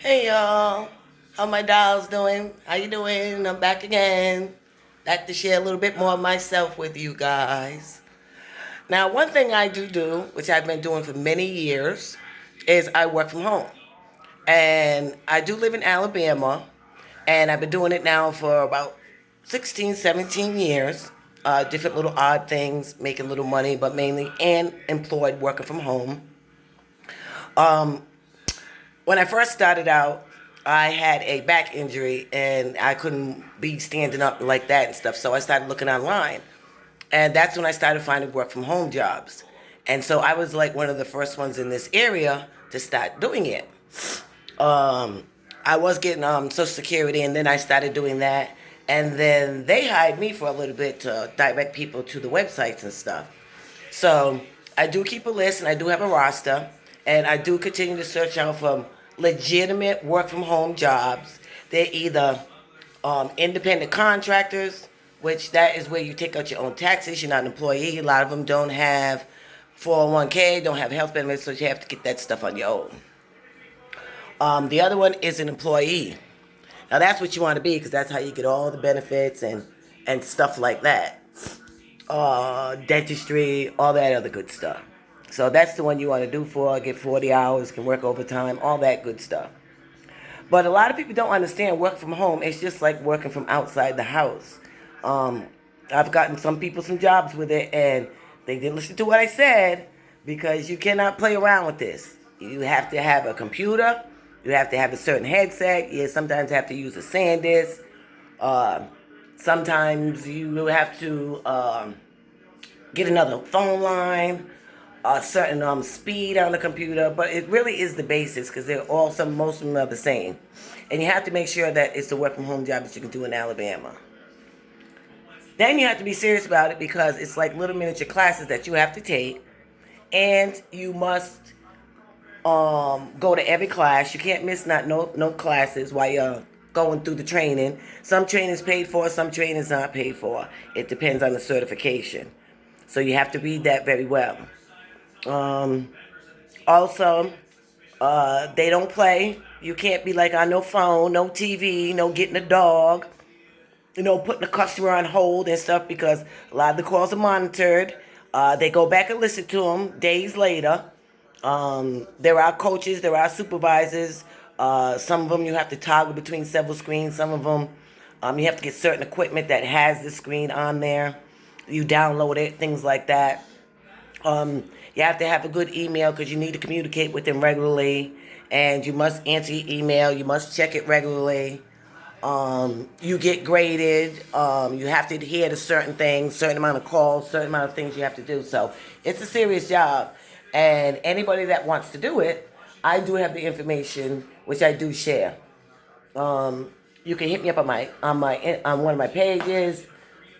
Hey y'all, how my dolls doing? How you doing? I'm back again. Like to share a little bit more of myself with you guys. Now, one thing I do, which I've been doing for many years, is I work from home. And I do live in Alabama, and I've been doing it now for about 16, 17 years. Different little odd things, making little money, but mainly and employed working from home. Um, when I first started out, I had a back injury and I couldn't be standing up like that and stuff. So I started looking online. And that's when I started finding work from home jobs. And so I was like one of the first ones in this area to start doing it. Um, I was getting Social Security, and then I started doing that. And then they hired me for a little bit to direct people to the websites and stuff. So I do keep a list, and I do have a roster, and I do continue to search out for legitimate work from home jobs. They're either independent contractors, which that is where you take out your own taxes. You're not an employee. A lot of them don't have 401k, don't have health benefits, so you have to get that stuff on your own. The other one is an employee. Now that's what you want to be, because that's how you get all the benefits and stuff like that. Dentistry, all that other good stuff. So that's the one you want to do for. Get 40 hours, can work overtime, all that good stuff. But a lot of people don't understand work from home. It's just like working from outside the house. Um, I've gotten some people some jobs with it, and they didn't listen to what I said, because you cannot play around with this. You have to have a computer. You have to have a certain headset. You sometimes have to use a SanDisk. Uh, Sometimes you have to get another phone line, a certain speed on the computer, but it really is the basics, because they're all most of them are the same, and you have to make sure that it's a work from home job that you can do in Alabama. Then you have to be serious about it, because it's like little miniature classes that you have to take, and you must go to every class. You can't miss no classes while you're going through the training. Some training is paid for, some training is not paid for. It depends on the certification. So you have to read that very well. Um, Also, they don't play. You can't be like on no phone, no TV, no getting a dog, putting the customer on hold and stuff, because a lot of the calls are monitored. They go back and listen to them days later. There are coaches, there are supervisors. Some of them you have to toggle between several screens. Some of them you have to get certain equipment that has the screen on there. You download it, things like that. You have to have a good email, because you need to communicate with them regularly, and you must answer your email. You must check it regularly. You get graded. You have to adhere to certain things, certain amount of calls, certain amount of things you have to do. So it's a serious job, and anybody that wants to do it, I do have the information, which I do share. You can hit me up on on one of my pages,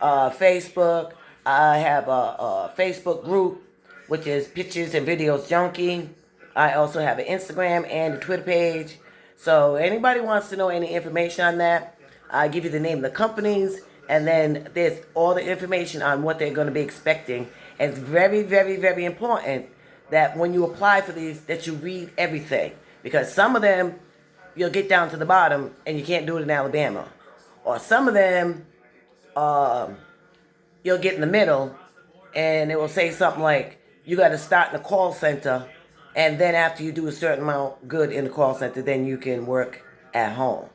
Facebook. I have a Facebook group, which is Pictures and Videos Junkie. I also have an Instagram and a Twitter page. So anybody wants to know any information on that, I give you the name of the companies, and then there's all the information on what they're going to be expecting. And it's very, very, very important that when you apply for these, that you read everything, because some of them you'll get down to the bottom and you can't do it in Alabama, or some of them um, you'll get in the middle, and it will say something like you got to start in the call center, and then after you do a certain amount good in the call center, then you can work at home.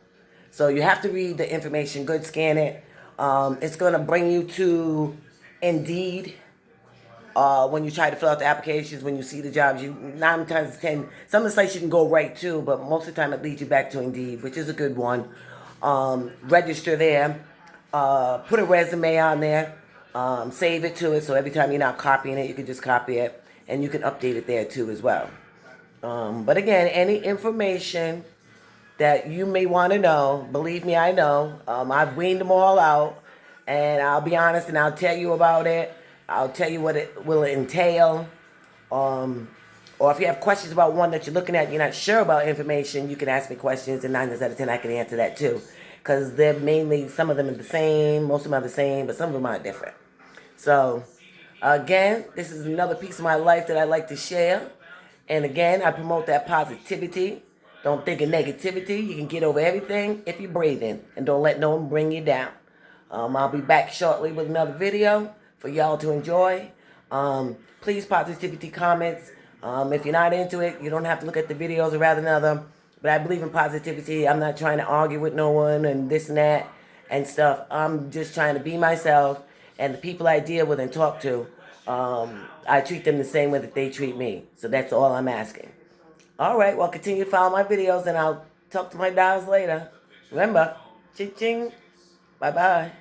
So you have to read the information good, scan it. It's going to bring you to Indeed. When you try to fill out the applications, when you see the jobs, you 9 times 10. Some of the sites you can go right to, but most of the time it leads you back to Indeed, which is a good one. Register there. Put a resume on there. Save it to it, so every time you're not copying it, you can just copy it, and you can update it there too as well. But again, any information that you may want to know, believe me, I know. I've weaned them all out, and I'll be honest, and I'll tell you about it. I'll tell you what it will entail. Um, or if you have questions about one that you're looking at and you're not sure about information, you can ask me questions, and 9 times out of 10 I can answer that too. Because they're mainly, some of them are the same, most of them are the same, but some of them are different. So, again, this is another piece of my life that I like to share. And again, I promote that positivity. Don't think of negativity. You can get over everything if you're breathing, and don't let no one bring you down. I'll be back shortly with another video for y'all to enjoy. Please positivity comments. If you're not into it, you don't have to look at the videos or rather another. But I believe in positivity. I'm not trying to argue with no one and this and that and stuff. I'm just trying to be myself, and the people I deal with and talk to, I treat them the same way that they treat me. So that's all I'm asking. All right, well, continue to follow my videos, and I'll talk to my dolls later. Remember, ching ching, bye-bye.